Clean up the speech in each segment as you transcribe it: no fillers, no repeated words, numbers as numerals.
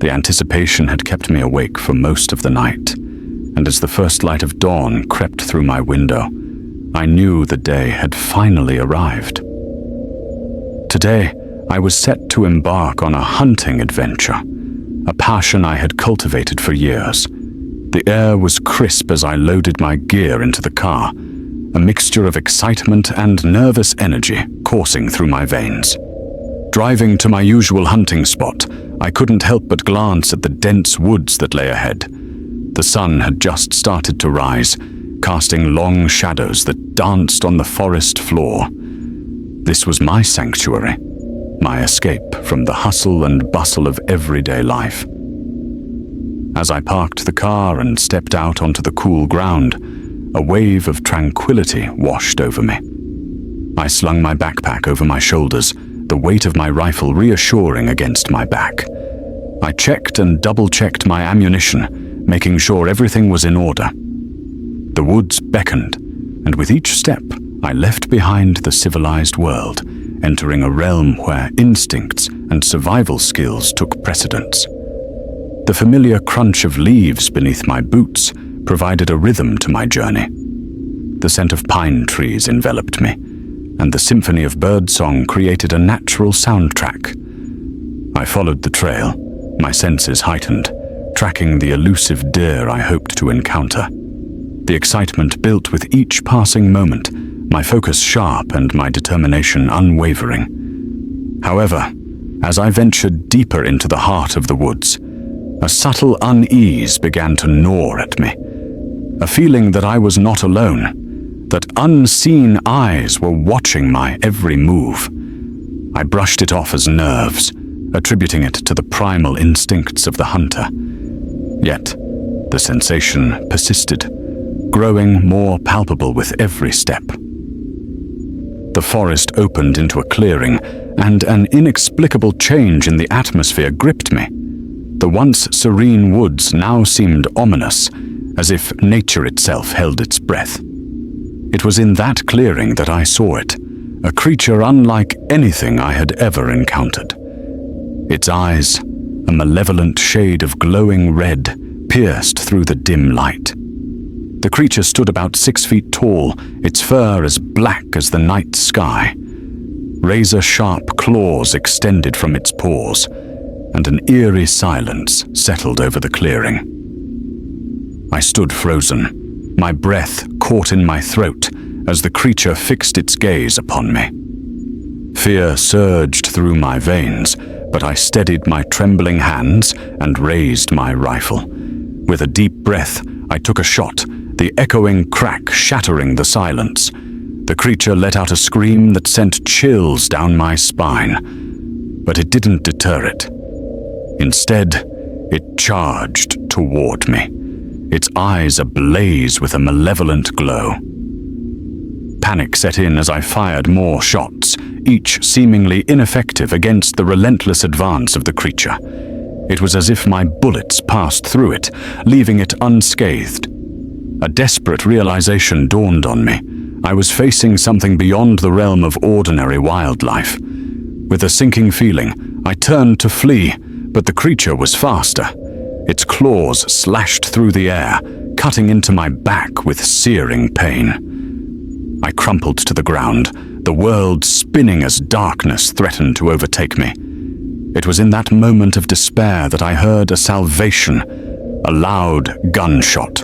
The anticipation had kept me awake for most of the night, and as the first light of dawn crept through my window, I knew the day had finally arrived. Today, I was set to embark on a hunting adventure, a passion I had cultivated for years. The air was crisp as I loaded my gear into the car, a mixture of excitement and nervous energy coursing through my veins. Driving to my usual hunting spot, I couldn't help but glance at the dense woods that lay ahead. The sun had just started to rise, casting long shadows that danced on the forest floor. This was my sanctuary, my escape from the hustle and bustle of everyday life. As I parked the car and stepped out onto the cool ground, a wave of tranquility washed over me. I slung my backpack over my shoulders, the weight of my rifle reassuring against my back. I checked and double-checked my ammunition, making sure everything was in order. The woods beckoned, and with each step, I left behind the civilized world, entering a realm where instincts and survival skills took precedence. The familiar crunch of leaves beneath my boots provided a rhythm to my journey. The scent of pine trees enveloped me, and the symphony of birdsong created a natural soundtrack. I followed the trail, my senses heightened, tracking the elusive deer I hoped to encounter. The excitement built with each passing moment, my focus sharp and my determination unwavering. However, as I ventured deeper into the heart of the woods, a subtle unease began to gnaw at me, a feeling that I was not alone, that unseen eyes were watching my every move. I brushed it off as nerves, attributing it to the primal instincts of the hunter. Yet, the sensation persisted, growing more palpable with every step. The forest opened into a clearing, and an inexplicable change in the atmosphere gripped me. The once serene woods now seemed ominous, as if nature itself held its breath. It was in that clearing that I saw it, a creature unlike anything I had ever encountered. Its eyes, a malevolent shade of glowing red, pierced through the dim light. The creature stood about 6 feet tall, its fur as black as the night sky. Razor-sharp claws extended from its paws, and an eerie silence settled over the clearing. I stood frozen, my breath caught in my throat as the creature fixed its gaze upon me. Fear surged through my veins, but I steadied my trembling hands and raised my rifle. With a deep breath, I took a shot, the echoing crack shattering the silence. The creature let out a scream that sent chills down my spine, but it didn't deter it. Instead, it charged toward me, its eyes ablaze with a malevolent glow. Panic set in as I fired more shots, each seemingly ineffective against the relentless advance of the creature. It was as if my bullets passed through it, leaving it unscathed. A desperate realization dawned on me. I was facing something beyond the realm of ordinary wildlife. With a sinking feeling, I turned to flee, but the creature was faster. Its claws slashed through the air, cutting into my back with searing pain. I crumpled to the ground, the world spinning as darkness threatened to overtake me. It was in that moment of despair that I heard a salvation, a loud gunshot.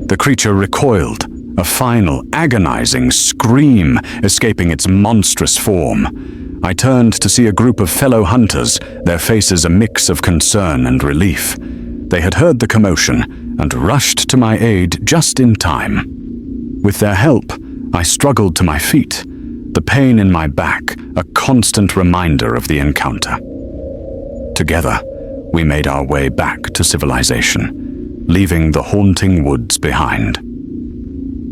The creature recoiled, a final, agonizing scream escaping its monstrous form. I turned to see a group of fellow hunters, their faces a mix of concern and relief. They had heard the commotion and rushed to my aid just in time. With their help, I struggled to my feet, the pain in my back a constant reminder of the encounter. Together, we made our way back to civilization, leaving the haunting woods behind.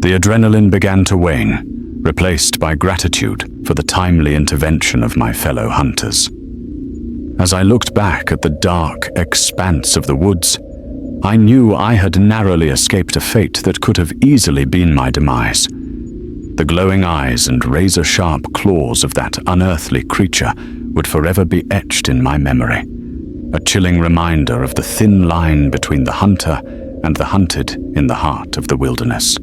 The adrenaline began to wane, replaced by gratitude for the timely intervention of my fellow hunters. As I looked back at the dark expanse of the woods, I knew I had narrowly escaped a fate that could have easily been my demise. The glowing eyes and razor-sharp claws of that unearthly creature would forever be etched in my memory. a chilling reminder of the thin line between the hunter and the hunted in the heart of the wilderness.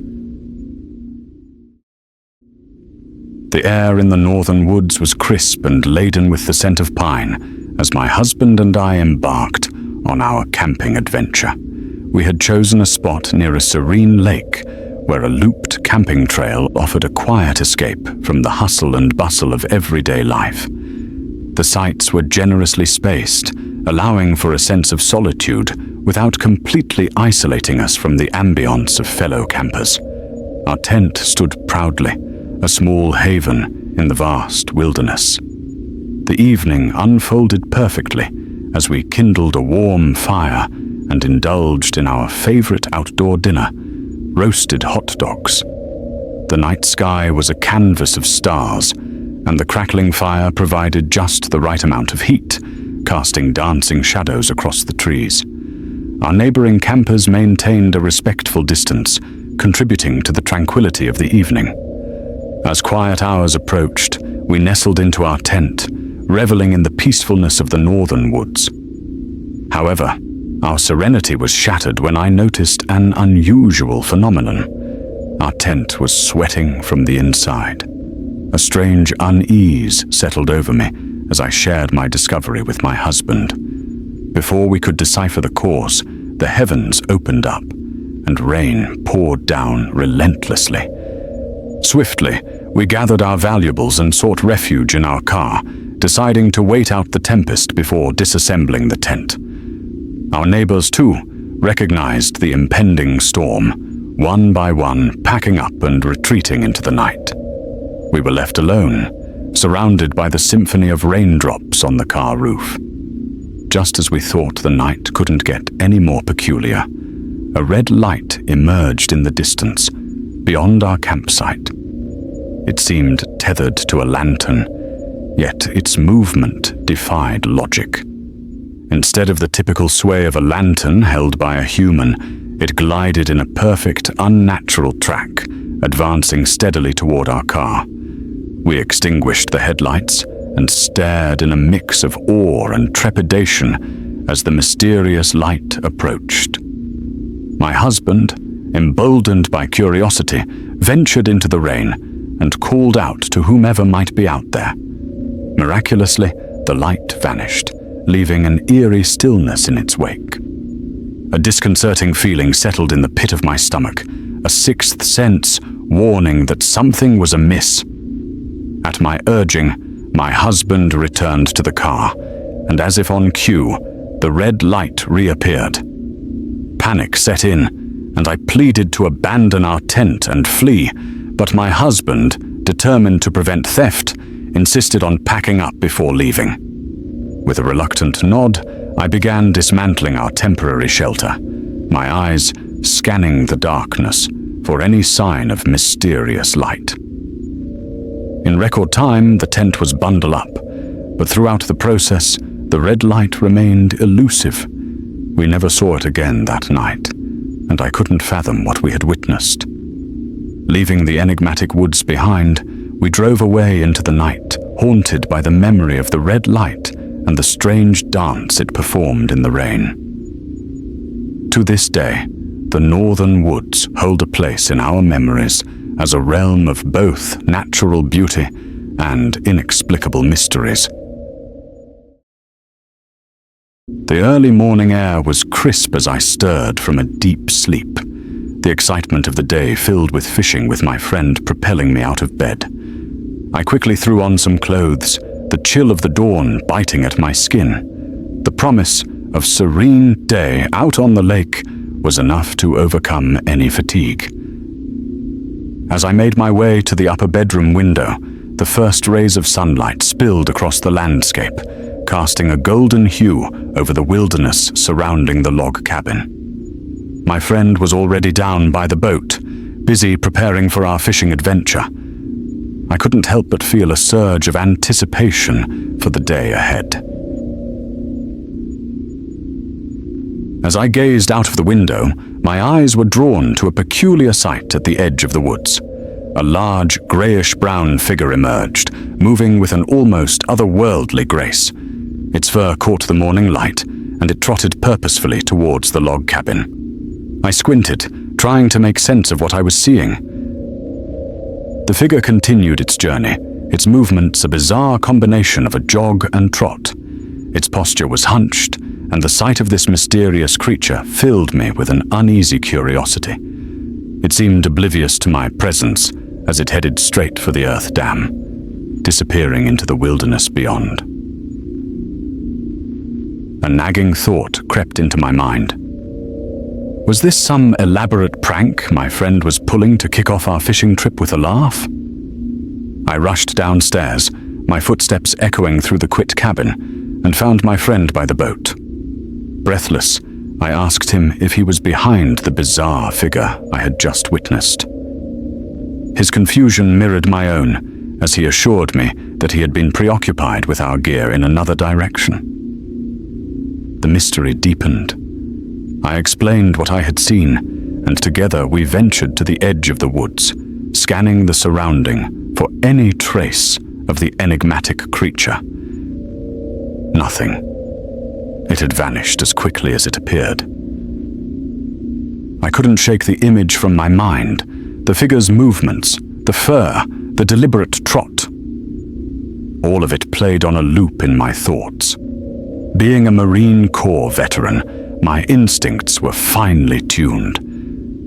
The air in the northern woods was crisp and laden with the scent of pine as my husband and I embarked on our camping adventure. We had chosen a spot near a serene lake where a looped camping trail offered a quiet escape from the hustle and bustle of everyday life. The sites were generously spaced, allowing for a sense of solitude without completely isolating us from the ambience of fellow campers. Our tent stood proudly, a small haven in the vast wilderness. The evening unfolded perfectly as we kindled a warm fire and indulged in our favorite outdoor dinner, roasted hot dogs. The night sky was a canvas of stars, and the crackling fire provided just the right amount of heat, casting dancing shadows across the trees. Our neighboring campers maintained a respectful distance, contributing to the tranquility of the evening. As quiet hours approached, we nestled into our tent, reveling in the peacefulness of the northern woods. However, our serenity was shattered when I noticed an unusual phenomenon. Our tent was sweating from the inside. A strange unease settled over me as I shared my discovery with my husband. Before we could decipher the cause, the heavens opened up, and rain poured down relentlessly. Swiftly, we gathered our valuables and sought refuge in our car, deciding to wait out the tempest before disassembling the tent. Our neighbors, too, recognized the impending storm, one by one packing up and retreating into the night. We were left alone, surrounded by the symphony of raindrops on the car roof. Just as we thought the night couldn't get any more peculiar, a red light emerged in the distance, beyond our campsite. It seemed tethered to a lantern, yet its movement defied logic. Instead of the typical sway of a lantern held by a human, it glided in a perfect, unnatural track, advancing steadily toward our car. We extinguished the headlights and stared in a mix of awe and trepidation as the mysterious light approached. My husband, emboldened by curiosity, ventured into the rain and called out to whomever might be out there. Miraculously, the light vanished, leaving an eerie stillness in its wake. A disconcerting feeling settled in the pit of my stomach, a sixth sense warning that something was amiss. At my urging, my husband returned to the car, and as if on cue, the red light reappeared. Panic set in, and I pleaded to abandon our tent and flee, but my husband, determined to prevent theft, insisted on packing up before leaving. With a reluctant nod, I began dismantling our temporary shelter, my eyes scanning the darkness for any sign of mysterious light. In record time, the tent was bundled up, but throughout the process, the red light remained elusive. We never saw it again that night, and I couldn't fathom what we had witnessed. Leaving the enigmatic woods behind, we drove away into the night, haunted by the memory of the red light and the strange dance it performed in the rain. To this day, the northern woods hold a place in our memories as a realm of both natural beauty and inexplicable mysteries. The early morning air was crisp as I stirred from a deep sleep, the excitement of the day filled with fishing with my friend propelling me out of bed. I quickly threw on some clothes, the chill of the dawn biting at my skin. The promise of serene day out on the lake was enough to overcome any fatigue. As I made my way to the upper bedroom window, the first rays of sunlight spilled across the landscape, casting a golden hue over the wilderness surrounding the log cabin. My friend was already down by the boat, busy preparing for our fishing adventure. I couldn't help but feel a surge of anticipation for the day ahead. As I gazed out of the window, my eyes were drawn to a peculiar sight at the edge of the woods. A large, grayish-brown figure emerged, moving with an almost otherworldly grace. Its fur caught the morning light, and it trotted purposefully towards the log cabin. I squinted, trying to make sense of what I was seeing. The figure continued its journey, its movements a bizarre combination of a jog and trot. Its posture was hunched, and the sight of this mysterious creature filled me with an uneasy curiosity. It seemed oblivious to my presence as it headed straight for the earth dam, disappearing into the wilderness beyond. A nagging thought crept into my mind. Was this some elaborate prank my friend was pulling to kick off our fishing trip with a laugh? I rushed downstairs, my footsteps echoing through the quit cabin, and found my friend by the boat. Breathless, I asked him if he was behind the bizarre figure I had just witnessed. His confusion mirrored my own, as he assured me that he had been preoccupied with our gear in another direction. The mystery deepened. I explained what I had seen, and together we ventured to the edge of the woods, scanning the surrounding for any trace of the enigmatic creature. Nothing. It had vanished as quickly as it appeared. I couldn't shake the image from my mind, the figure's movements, the fur, the deliberate trot. All of it played on a loop in my thoughts. Being a Marine Corps veteran, my instincts were finely tuned,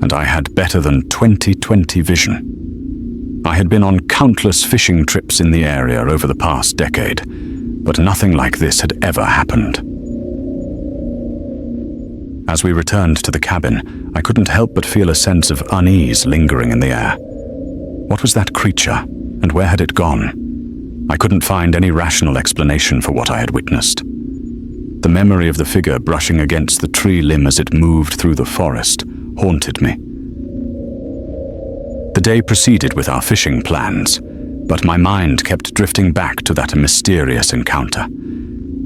and I had better than 20/20 vision. I had been on countless fishing trips in the area over the past decade, but nothing like this had ever happened. As we returned to the cabin, I couldn't help but feel a sense of unease lingering in the air. What was that creature, and where had it gone? I couldn't find any rational explanation for what I had witnessed. The memory of the figure brushing against the tree limb as it moved through the forest haunted me. The day proceeded with our fishing plans, but my mind kept drifting back to that mysterious encounter.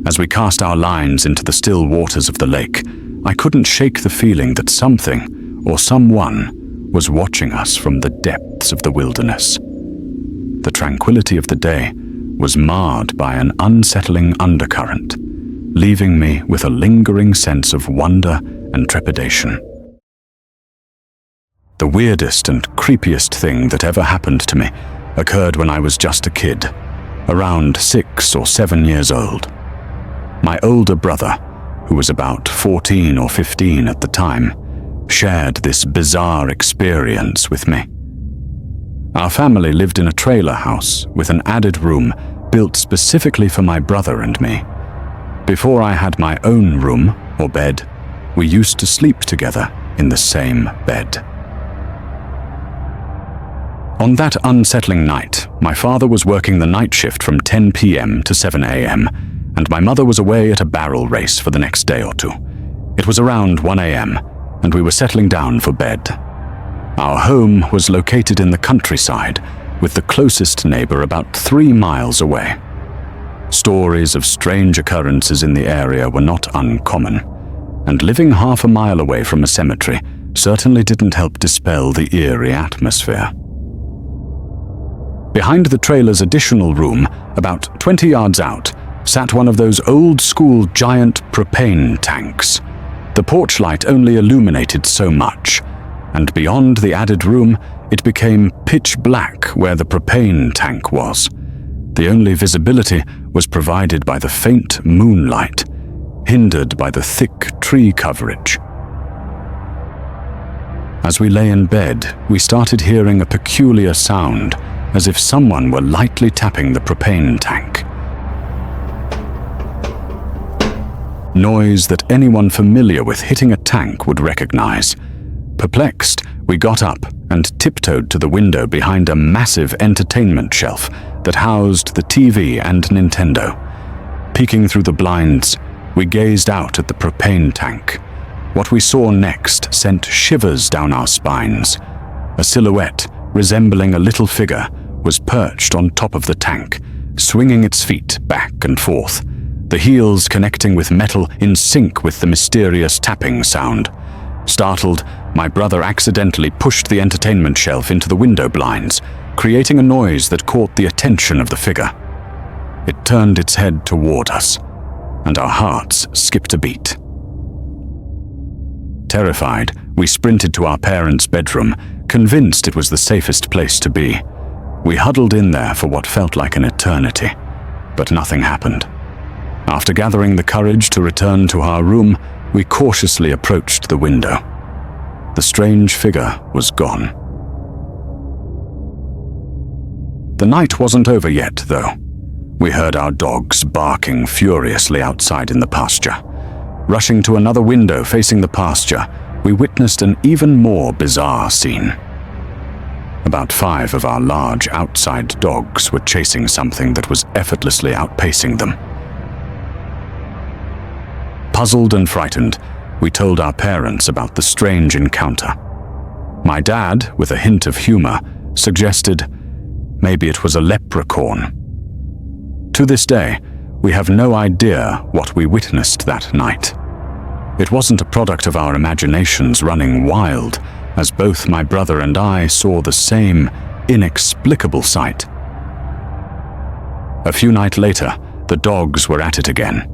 As we cast our lines into the still waters of the lake, I couldn't shake the feeling that something or someone was watching us from the depths of the wilderness. The tranquility of the day was marred by an unsettling undercurrent, leaving me with a lingering sense of wonder and trepidation. The weirdest and creepiest thing that ever happened to me occurred when I was just a kid, around 6 or 7 years old. My older brother, who was about 14 or 15 at the time, shared this bizarre experience with me. Our family lived in a trailer house with an added room built specifically for my brother and me. Before I had my own room or bed, we used to sleep together in the same bed. On that unsettling night, my father was working the night shift from 10 p.m. to 7 a.m., and my mother was away at a barrel race for the next day or two. It was around 1 a.m., and we were settling down for bed. Our home was located in the countryside, with the closest neighbor about 3 miles away. Stories of strange occurrences in the area were not uncommon, and living half a mile away from a cemetery certainly didn't help dispel the eerie atmosphere. Behind the trailer's additional room, about 20 yards out, sat one of those old-school giant propane tanks. The porch light only illuminated so much, and beyond the added room, it became pitch black where the propane tank was. The only visibility was provided by the faint moonlight, hindered by the thick tree coverage. As we lay in bed, we started hearing a peculiar sound, as if someone were lightly tapping the propane tank. Noise that anyone familiar with hitting a tank would recognize. Perplexed, we got up and tiptoed to the window behind a massive entertainment shelf that housed the TV and Nintendo. Peeking through the blinds, we gazed out at the propane tank. What we saw next sent shivers down our spines. A silhouette resembling a little figure was perched on top of the tank, swinging its feet back and forth, the heels connecting with metal in sync with the mysterious tapping sound. Startled, my brother accidentally pushed the entertainment shelf into the window blinds, creating a noise that caught the attention of the figure. It turned its head toward us, and our hearts skipped a beat. Terrified, we sprinted to our parents' bedroom, convinced it was the safest place to be. We huddled in there for what felt like an eternity, but nothing happened. After gathering the courage to return to our room, we cautiously approached the window. The strange figure was gone. The night wasn't over yet, though. We heard our dogs barking furiously outside in the pasture. Rushing to another window facing the pasture, we witnessed an even more bizarre scene. About 5 of our large outside dogs were chasing something that was effortlessly outpacing them. Puzzled and frightened, we told our parents about the strange encounter. My dad, with a hint of humor, suggested maybe it was a leprechaun. To this day, we have no idea what we witnessed that night. It wasn't a product of our imaginations running wild, as both my brother and I saw the same inexplicable sight. A few nights later, the dogs were at it again,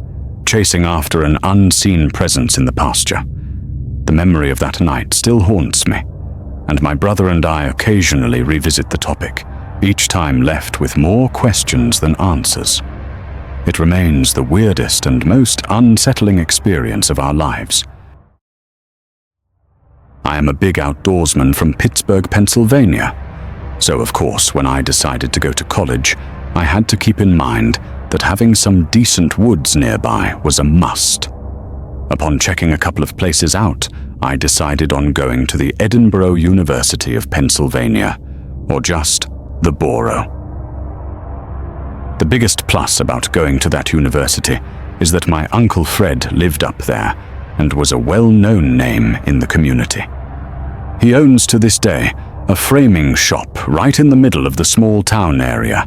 chasing after an unseen presence in the pasture. The memory of that night still haunts me, and my brother and I occasionally revisit the topic, each time left with more questions than answers. It remains the weirdest and most unsettling experience of our lives. I am a big outdoorsman from Pittsburgh, Pennsylvania, so of course when I decided to go to college, I had to keep in mind that having some decent woods nearby was a must. Upon checking a couple of places out, I decided on going to the Edinburgh University of Pennsylvania, or just the Borough. The biggest plus about going to that university is that my Uncle Fred lived up there and was a well-known name in the community. He owns to this day a framing shop right in the middle of the small town area.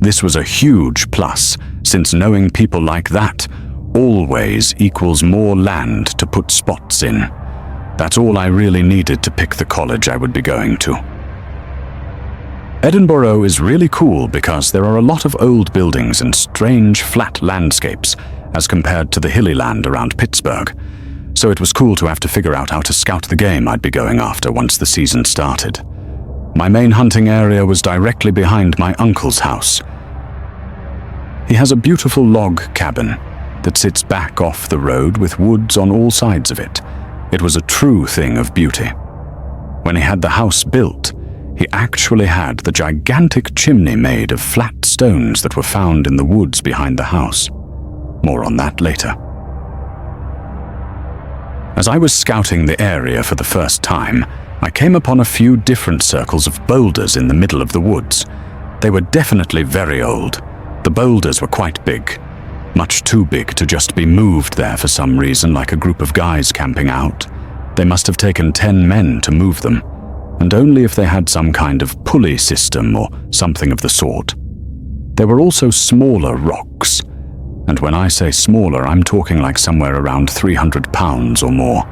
This was a huge plus, since knowing people like that always equals more land to put spots in. That's all I really needed to pick the college I would be going to. Edinburgh is really cool because there are a lot of old buildings and strange flat landscapes as compared to the hilly land around Pittsburgh, so it was cool to have to figure out how to scout the game I'd be going after once the season started. My main hunting area was directly behind my uncle's house. He has a beautiful log cabin that sits back off the road with woods on all sides of it. It was a true thing of beauty. When he had the house built, he actually had the gigantic chimney made of flat stones that were found in the woods behind the house. More on that later. As I was scouting the area for the first time, I came upon a few different circles of boulders in the middle of the woods. They were definitely very old. The boulders were quite big, much too big to just be moved there for some reason like a group of guys camping out. They must have taken 10 men to move them, and only if they had some kind of pulley system or something of the sort. There were also smaller rocks, and when I say smaller, I'm talking like somewhere around 300 pounds or more,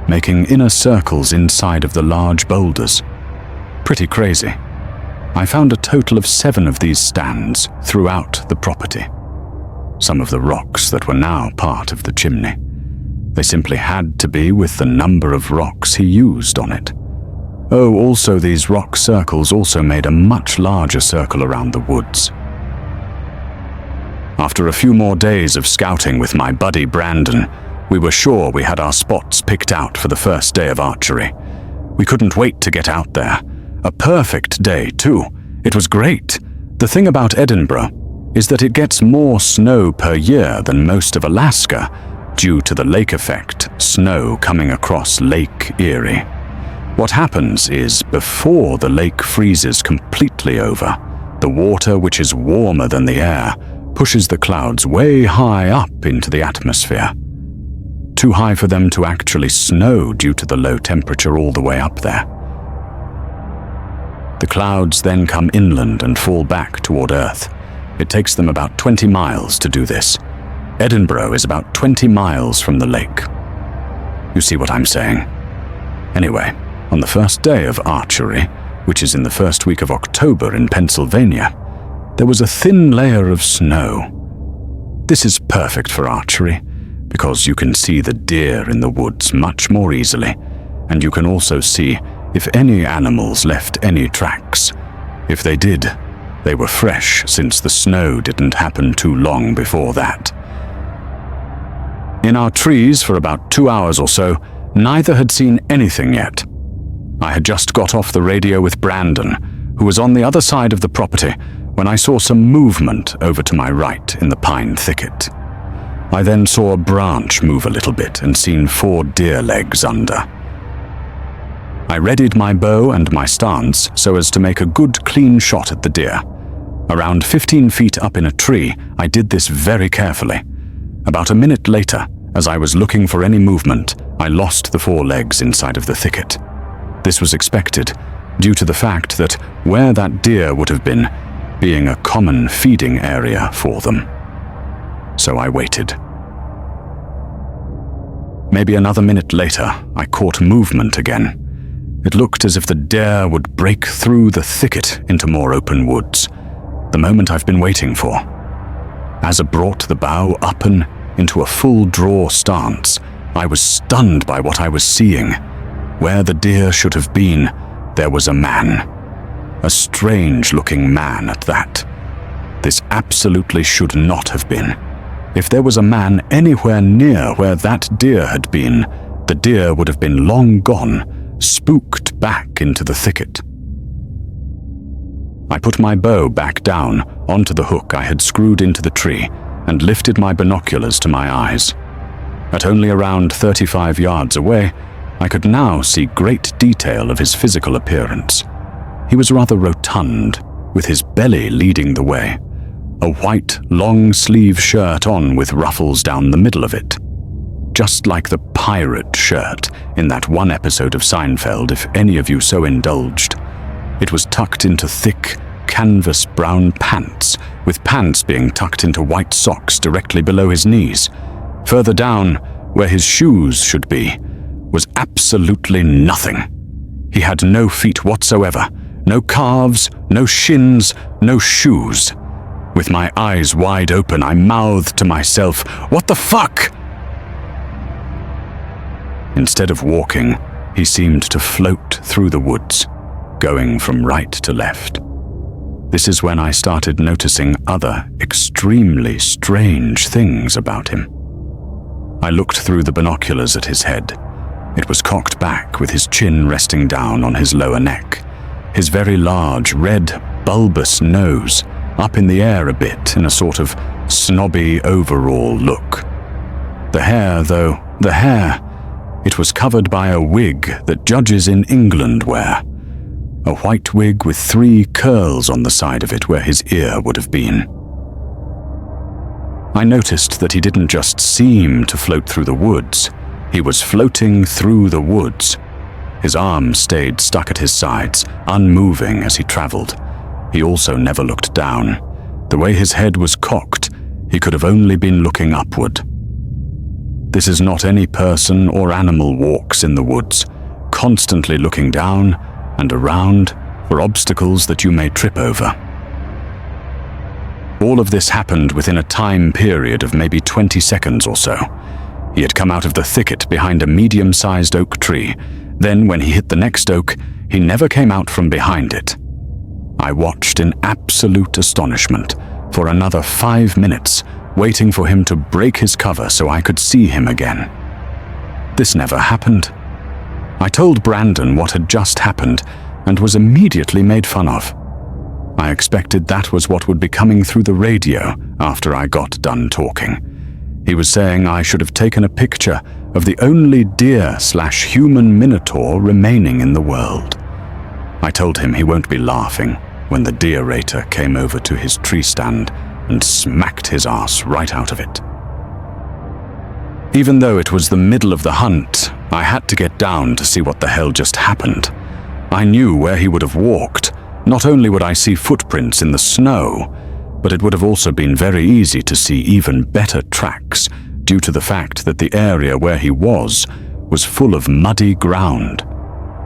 making inner circles inside of the large boulders. Pretty crazy. I found a total of 7 of these stands throughout the property. Some of the rocks that were now part of the chimney. They simply had to be with the number of rocks he used on it. Oh, also these rock circles also made a much larger circle around the woods. After a few more days of scouting with my buddy Brandon, we were sure we had our spots picked out for the first day of archery. We couldn't wait to get out there. A perfect day, too. It was great. The thing about Edinburgh is that it gets more snow per year than most of Alaska due to the lake effect, snow coming across Lake Erie. What happens is, before the lake freezes completely over, the water, which is warmer than the air, pushes the clouds way high up into the atmosphere. Too high for them to actually snow due to the low temperature all the way up there. The clouds then come inland and fall back toward Earth. It takes them about 20 miles to do this. Edinburgh is about 20 miles from the lake. You see what I'm saying? Anyway, on the first day of archery, which is in the first week of October in Pennsylvania, there was a thin layer of snow. This is perfect for archery, because you can see the deer in the woods much more easily, and you can also see if any animals left any tracks. If they did, they were fresh since the snow didn't happen too long before that. In our trees for about 2 hours or so, neither had seen anything yet. I had just got off the radio with Brandon, who was on the other side of the property, when I saw some movement over to my right in the pine thicket. I then saw a branch move a little bit and seen 4 deer legs under. I readied my bow and my stance so as to make a good clean shot at the deer. Around 15 feet up in a tree, I did this very carefully. About a minute later, as I was looking for any movement, I lost the 4 legs inside of the thicket. This was expected, due to the fact that where that deer would have been, being a common feeding area for them. So I waited. Maybe another minute later, I caught movement again. It looked as if the deer would break through the thicket into more open woods, the moment I've been waiting for. As it brought the bow up and into a full draw stance, I was stunned by what I was seeing. Where the deer should have been, there was a man. A strange-looking man at that. This absolutely should not have been. If there was a man anywhere near where that deer had been, the deer would have been long gone, spooked back into the thicket. I put my bow back down onto the hook I had screwed into the tree and lifted my binoculars to my eyes. At only around 35 yards away, I could now see great detail of his physical appearance. He was rather rotund, with his belly leading the way, a white, long-sleeve shirt on with ruffles down the middle of it. Just like the pirate shirt in that one episode of Seinfeld, if any of you so indulged. It was tucked into thick, canvas brown pants, with pants being tucked into white socks directly below his knees. Further down, where his shoes should be, was absolutely nothing. He had no feet whatsoever, no calves, no shins, no shoes. With my eyes wide open, I mouthed to myself, "What the fuck?" Instead of walking, he seemed to float through the woods, going from right to left. This is when I started noticing other extremely strange things about him. I looked through the binoculars at his head. It was cocked back with his chin resting down on his lower neck, his very large, red, bulbous nose up in the air a bit in a sort of snobby overall look. The hair, it was covered by a wig that judges in England wear. A white wig with 3 curls on the side of it where his ear would have been. I noticed that he didn't just seem to float through the woods, he was floating through the woods. His arms stayed stuck at his sides, unmoving as he traveled. He also never looked down. The way his head was cocked, he could have only been looking upward. This is not any person or animal walks in the woods, constantly looking down and around for obstacles that you may trip over. All of this happened within a time period of maybe 20 seconds or so. He had come out of the thicket behind a medium-sized oak tree. Then, when he hit the next oak, he never came out from behind it. I watched in absolute astonishment for another 5 minutes, waiting for him to break his cover so I could see him again. This never happened. I told Brandon what had just happened and was immediately made fun of. I expected that was what would be coming through the radio after I got done talking. He was saying I should have taken a picture of the only deer/human minotaur remaining in the world. I told him he won't be laughing when the deer rater came over to his tree stand and smacked his ass right out of it. Even though it was the middle of the hunt, I had to get down to see what the hell just happened. I knew where he would have walked. Not only would I see footprints in the snow, but it would have also been very easy to see even better tracks due to the fact that the area where he was full of muddy ground.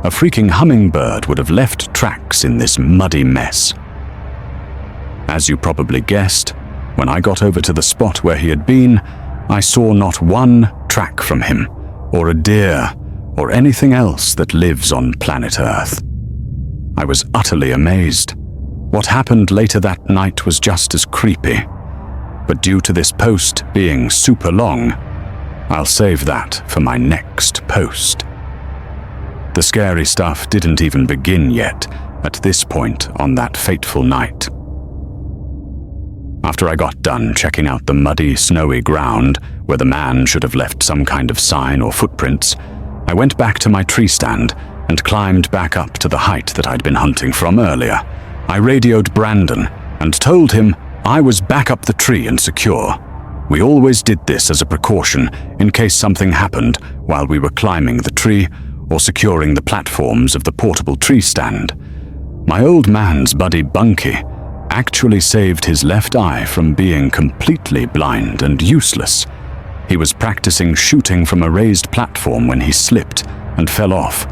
A freaking hummingbird would have left tracks in this muddy mess. As you probably guessed, when I got over to the spot where he had been, I saw not one track from him, or a deer, or anything else that lives on planet Earth. I was utterly amazed. What happened later that night was just as creepy. But due to this post being super long, I'll save that for my next post. The scary stuff didn't even begin yet at this point on that fateful night. After I got done checking out the muddy, snowy ground where the man should have left some kind of sign or footprints, I went back to my tree stand and climbed back up to the height that I'd been hunting from earlier. I radioed Brandon and told him I was back up the tree and secure. We always did this as a precaution in case something happened while we were climbing the tree or securing the platforms of the portable tree stand. My old man's buddy Bunky actually saved his left eye from being completely blind and useless. He was practicing shooting from a raised platform when he slipped and fell off,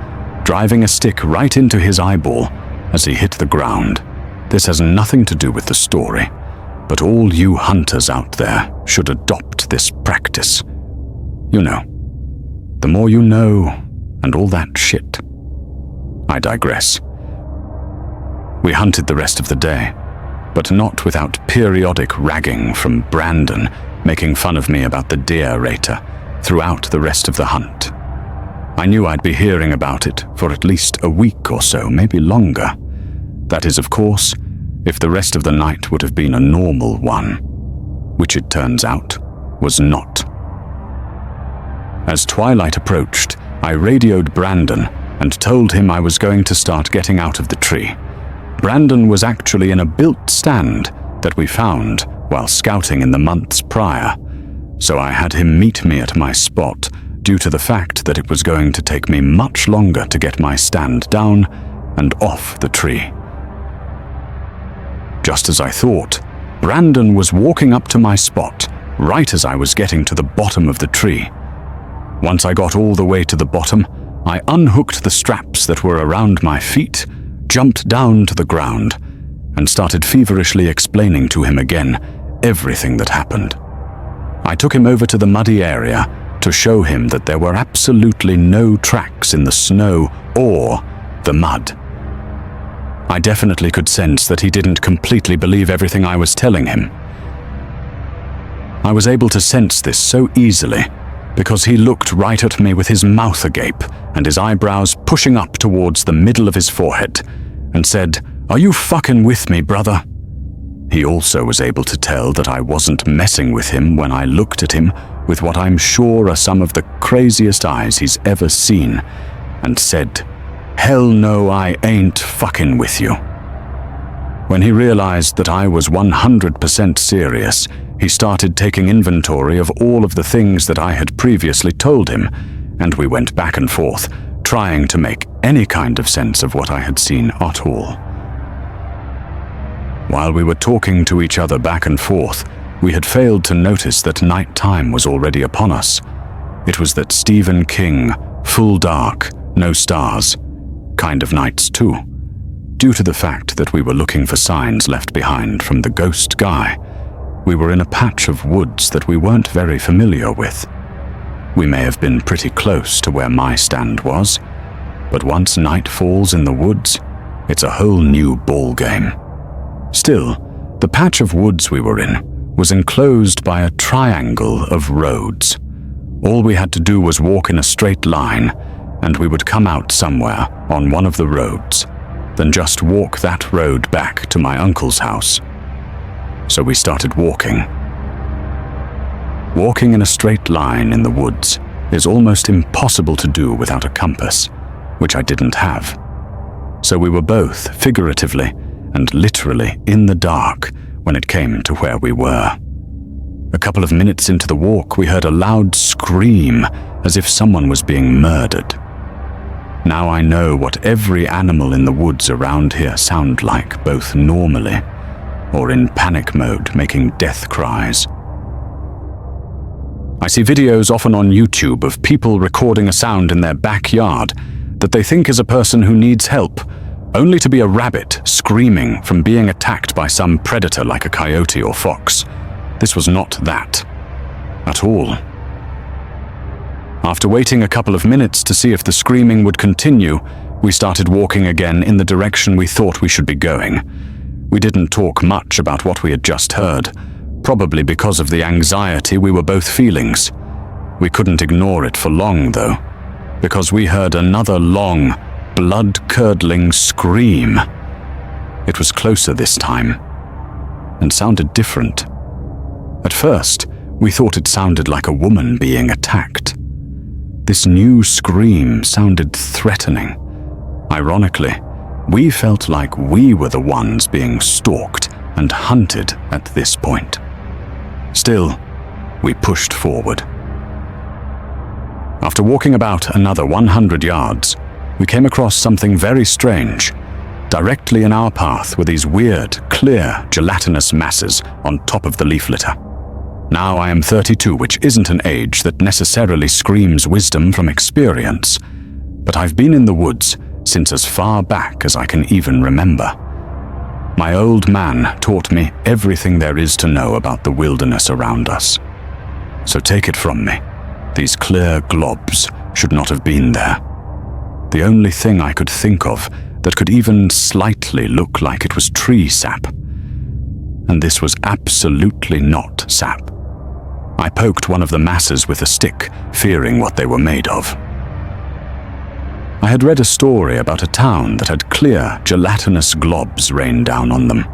driving a stick right into his eyeball as he hit the ground. This has nothing to do with the story, but all you hunters out there should adopt this practice. You know, the more you know and all that shit. I digress. We hunted the rest of the day, but not without periodic ragging from Brandon making fun of me about the deer rater throughout the rest of the hunt. I knew I'd be hearing about it for at least a week or so, maybe longer. That is, of course, if the rest of the night would have been a normal one, which it turns out was not. As twilight approached, I radioed Brandon and told him I was going to start getting out of the tree. Brandon was actually in a built stand that we found while scouting in the months prior, so I had him meet me at my spot due to the fact that it was going to take me much longer to get my stand down and off the tree. Just as I thought, Brandon was walking up to my spot right as I was getting to the bottom of the tree. Once I got all the way to the bottom, I unhooked the straps that were around my feet, jumped down to the ground, and started feverishly explaining to him again everything that happened. I took him over to the muddy area to show him that there were absolutely no tracks in the snow or the mud. I definitely could sense that he didn't completely believe everything I was telling him. I was able to sense this so easily because he looked right at me with his mouth agape and his eyebrows pushing up towards the middle of his forehead and said, "Are you fucking with me, brother?" He also was able to tell that I wasn't messing with him when I looked at him with what I'm sure are some of the craziest eyes he's ever seen, and said, "Hell no, I ain't fucking with you." When he realized that I was 100% serious, he started taking inventory of all of the things that I had previously told him, and we went back and forth, trying to make any kind of sense of what I had seen at all. While we were talking to each other back and forth, we had failed to notice that night time was already upon us. It was that Stephen King, full dark, no stars, kind of nights too, due to the fact that we were looking for signs left behind from the ghost guy. We were in a patch of woods that we weren't very familiar with. We may have been pretty close to where my stand was, but once night falls in the woods, it's a whole new ballgame. Still, the patch of woods we were in was enclosed by a triangle of roads. All we had to do was walk in a straight line, and we would come out somewhere on one of the roads, then just walk that road back to my uncle's house. So we started walking. Walking in a straight line in the woods is almost impossible to do without a compass, which I didn't have. So we were both figuratively and literally in the dark when it came to where we were. A couple of minutes into the walk, we heard a loud scream as if someone was being murdered. Now I know what every animal in the woods around here sound like, both normally or in panic mode, making death cries. I see videos often on YouTube of people recording a sound in their backyard that they think is a person who needs help, only to be a rabbit screaming from being attacked by some predator like a coyote or fox. This was not that. at all. After waiting a couple of minutes to see if the screaming would continue, we started walking again in the direction we thought we should be going. We didn't talk much about what we had just heard, probably because of the anxiety we were both feeling. We couldn't ignore it for long, though, because we heard another long, blood-curdling scream. It was closer this time, and sounded different. At first, we thought it sounded like a woman being attacked. This new scream sounded threatening. Ironically, we felt like we were the ones being stalked and hunted at this point. Still, we pushed forward. After walking about another 100 yards, we came across something very strange. Directly in our path were these weird, clear, gelatinous masses on top of the leaf litter. Now I am 32, which isn't an age that necessarily screams wisdom from experience, but I've been in the woods since as far back as I can even remember. My old man taught me everything there is to know about the wilderness around us. So take it from me, these clear globs should not have been there. The only thing I could think of that could even slightly look like it was tree sap. And this was absolutely not sap. I poked one of the masses with a stick, fearing what they were made of. I had read a story about a town that had clear, gelatinous globs rain down on them.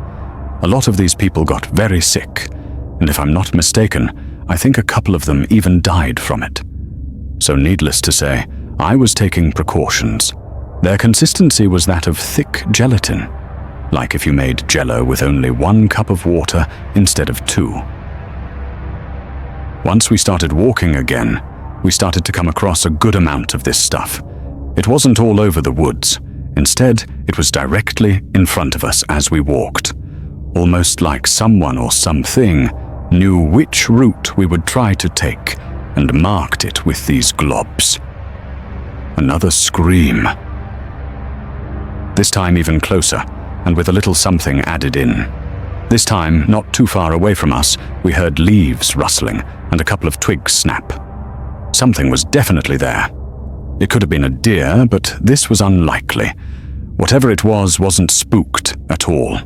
A lot of these people got very sick, and if I'm not mistaken, I think a couple of them even died from it. So needless to say, I was taking precautions. Their consistency was that of thick gelatin, like if you made jello with only 1 cup of water instead of 2. Once we started walking again, we started to come across a good amount of this stuff. It wasn't all over the woods. Instead, it was directly in front of us as we walked, almost like someone or something knew which route we would try to take and marked it with these globs. Another scream. This time even closer, and with a little something added in. This time, not too far away from us, we heard leaves rustling and a couple of twigs snap. Something was definitely there. It could have been a deer, but this was unlikely. Whatever it was wasn't spooked at all.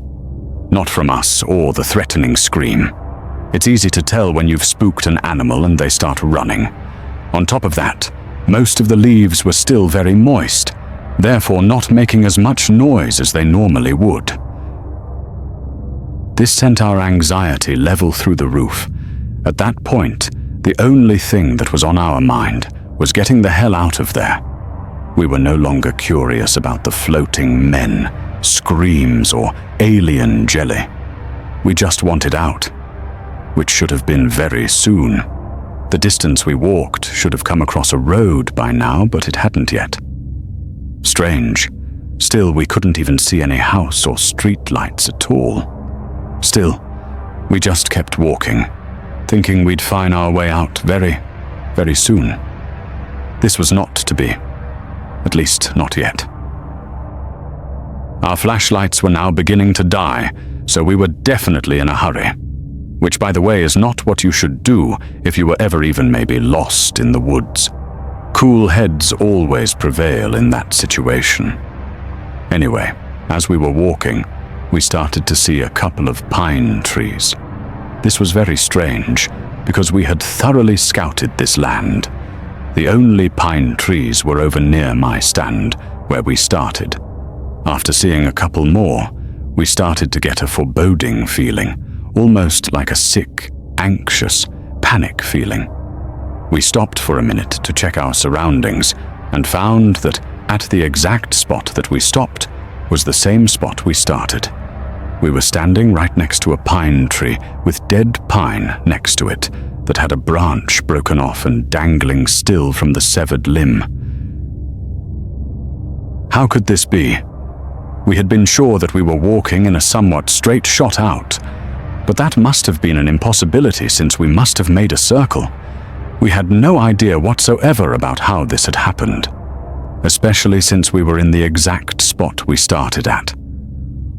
Not from us or the threatening scream. It's easy to tell when you've spooked an animal and they start running. On top of that, most of the leaves were still very moist, therefore not making as much noise as they normally would. This sent our anxiety level through the roof. At that point, the only thing that was on our mind was getting the hell out of there. We were no longer curious about the floating men, screams, or alien jelly. We just wanted out, which should have been very soon. The distance we walked should have come across a road by now, but it hadn't yet. Strange. Still, we couldn't even see any house or street lights at all. Still, we just kept walking, thinking we'd find our way out very, very soon. This was not to be. At least, not yet. Our flashlights were now beginning to die, so we were definitely in a hurry. Which, by the way, is not what you should do if you were ever even maybe lost in the woods. Cool heads always prevail in that situation. Anyway, as we were walking, we started to see a couple of pine trees. This was very strange, because we had thoroughly scouted this land. The only pine trees were over near my stand, where we started. After seeing a couple more, we started to get a foreboding feeling, almost like a sick, anxious, panic feeling. We stopped for a minute to check our surroundings and found that at the exact spot that we stopped was the same spot we started. We were standing right next to a pine tree with dead pine next to it that had a branch broken off and dangling still from the severed limb. How could this be? We had been sure that we were walking in a somewhat straight shot out, but that must have been an impossibility since we must have made a circle. We had no idea whatsoever about how this had happened, especially since we were in the exact spot we started at.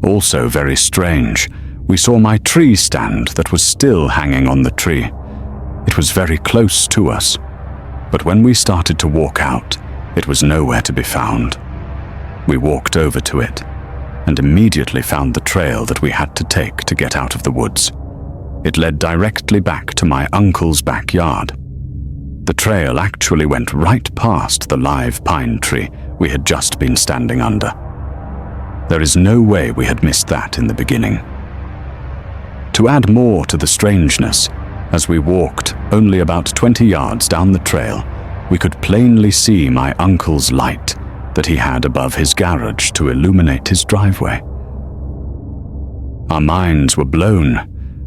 Also very strange, we saw my tree stand that was still hanging on the tree. It It was very close to us, but when we started to walk out, it was nowhere to be found. We walked over to it and immediately found the trail that we had to take to get out of the woods. It led directly back to my uncle's backyard. The trail actually went right past the live pine tree we had just been standing under. There is no way we had missed that in the beginning. To add more to the strangeness, as we walked only about 20 yards down the trail, we could plainly see my uncle's light that he had above his garage to illuminate his driveway. Our minds were blown,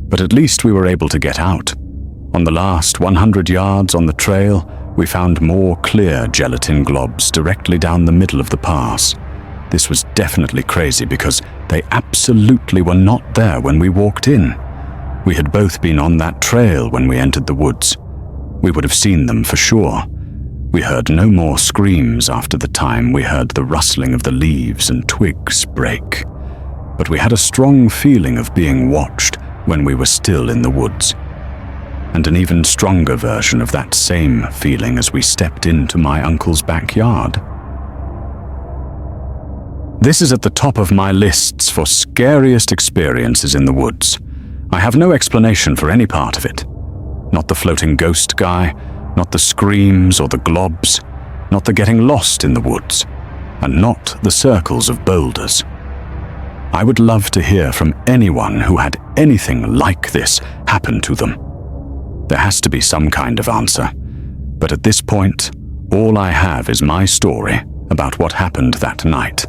but at least we were able to get out. On the last 100 yards on the trail, we found more clear gelatin globs directly down the middle of the pass. This was definitely crazy because they absolutely were not there when we walked in. We had both been on that trail when we entered the woods. We would have seen them for sure. We heard no more screams after the time we heard the rustling of the leaves and twigs break. But we had a strong feeling of being watched when we were still in the woods. And an even stronger version of that same feeling as we stepped into my uncle's backyard. This is at the top of my lists for scariest experiences in the woods. I have no explanation for any part of it. Not the floating ghost guy, not the screams or the globs, not the getting lost in the woods, and not the circles of boulders. I would love to hear from anyone who had anything like this happen to them. There has to be some kind of answer, but at this point, all I have is my story about what happened that night,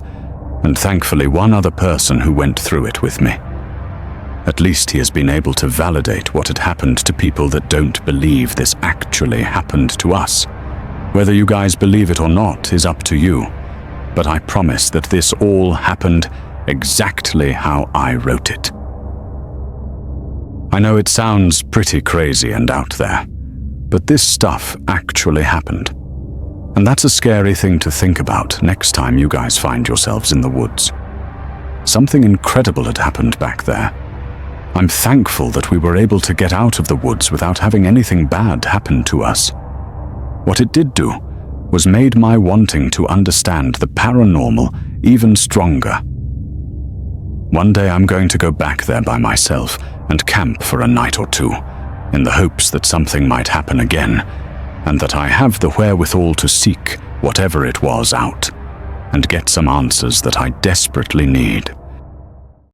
and thankfully one other person who went through it with me. At least he has been able to validate what had happened to people that don't believe this actually happened to us. Whether you guys believe it or not is up to you, but I promise that this all happened exactly how I wrote it. I know it sounds pretty crazy and out there, but this stuff actually happened. And that's a scary thing to think about next time you guys find yourselves in the woods. Something incredible had happened back there. I'm thankful that we were able to get out of the woods without having anything bad happen to us. What it did do was made my wanting to understand the paranormal even stronger. One day I'm going to go back there by myself and camp for a night or two, in the hopes that something might happen again, and that I have the wherewithal to seek whatever it was out, and get some answers that I desperately need.